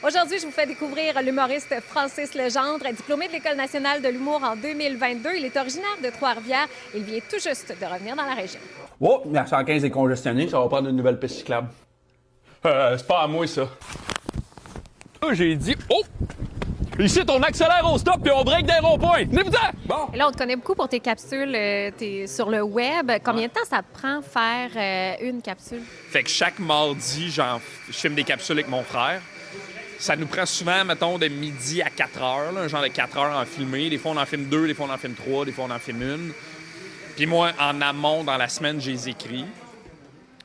Aujourd'hui, je vous fais découvrir l'humoriste Francis Legendre, diplômé de l'École nationale de l'humour en 2022. Il est originaire de Trois-Rivières. Il vient tout juste de revenir dans la région. Oh, la 115 est congestionnée, ça va prendre une nouvelle piste cyclable. C'est pas à moi, ça. Là, j'ai dit, oh! Ici, on accélère au stop puis on break des ronds-points. Venez-vous-en! Bon. Et là, on te connaît beaucoup pour tes capsules t'es sur le web. Combien de temps ça te prend faire une capsule? Fait que chaque mardi, je filme des capsules avec mon frère. Ça nous prend souvent, mettons, de midi à 4 heures, là, un genre de 4 heures en filmer. Des fois, on en filme 2, des fois, on en filme 3, des fois, on en filme une. Puis moi, en amont, dans la semaine, je les écris.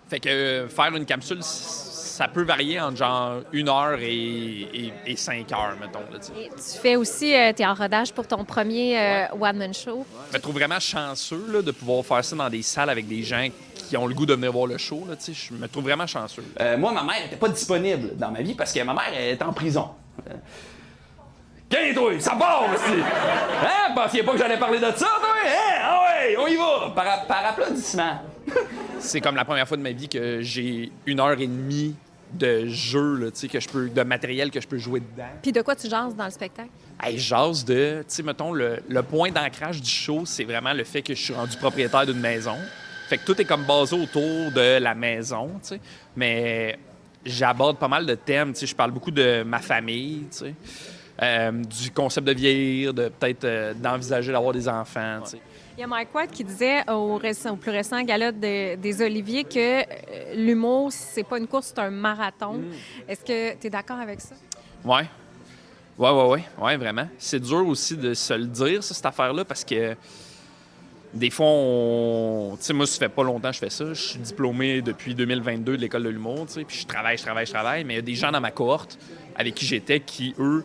Fait que faire une capsule, ça peut varier entre genre 1 heure et 5 heures, mettons. Là, et tu fais aussi, t'es en rodage pour ton premier one-man show. Je me trouve vraiment chanceux là, de pouvoir faire ça dans des salles avec des gens qui ont le goût de venir voir le show. Là, je me trouve vraiment chanceux. Moi, ma mère n'était pas disponible dans ma vie parce que ma mère est en prison. Qu'est-ce toi? Ça part, aussi! Hein? Pensiez pas que j'allais parler de ça, toi? Hein? Ah ouais, on y va! Par applaudissement. C'est comme la première fois de ma vie que j'ai 1 heure et demie de jeu, là, de matériel que je peux jouer dedans. Puis de quoi tu jases dans le spectacle? Hey, jase de, tu sais, mettons, le point d'ancrage du show, c'est vraiment le fait que je suis rendu propriétaire d'une maison. Fait que tout est comme basé autour de la maison, tu sais. Mais j'aborde pas mal de thèmes, tu sais. Je parle beaucoup de ma famille, tu sais. Du concept de vieillir, de peut-être d'envisager d'avoir des enfants, tu sais. Il y a Mike Ward qui disait au plus récent gala des Oliviers que l'humour, c'est pas une course, c'est un marathon. Est-ce que tu es d'accord avec ça? Ouais, vraiment. C'est dur aussi de se le dire, ça, cette affaire-là, parce que des fois, tu sais, moi, ça fait pas longtemps que je fais ça. Je suis diplômé depuis 2022 de l'École de l'humour, tu sais, puis je travaille. Mais il y a des gens dans ma cohorte avec qui j'étais qui, eux,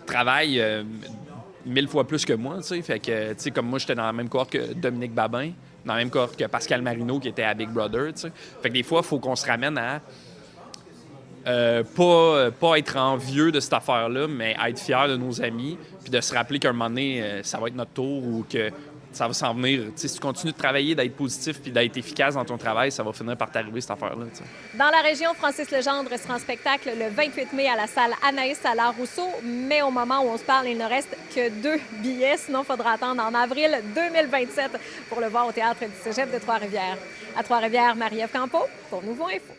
travaillent 1000 fois plus que moi, tu sais. Fait que, tu sais, comme moi, j'étais dans la même cohorte que Dominique Babin, dans la même cohorte que Pascal Marino, qui était à Big Brother, tu sais. Fait que des fois, il faut qu'on se ramène à pas être envieux de cette affaire-là, mais être fier de nos amis, puis de se rappeler qu'à un moment donné, ça va être notre tour ou que ça va s'en venir. T'sais, si tu continues de travailler, d'être positif puis d'être efficace dans ton travail, ça va finir par t'arriver, cette affaire-là. T'sais. Dans la région, Francis Legendre sera en spectacle le 28 mai à la salle Anaïs Allard-Rousseau, mais au moment où on se parle, il ne reste que 2 billets, sinon il faudra attendre en avril 2027 pour le voir au Théâtre du Cégep de Trois-Rivières. À Trois-Rivières, Marie-Ève Campeau pour Nouveau Info.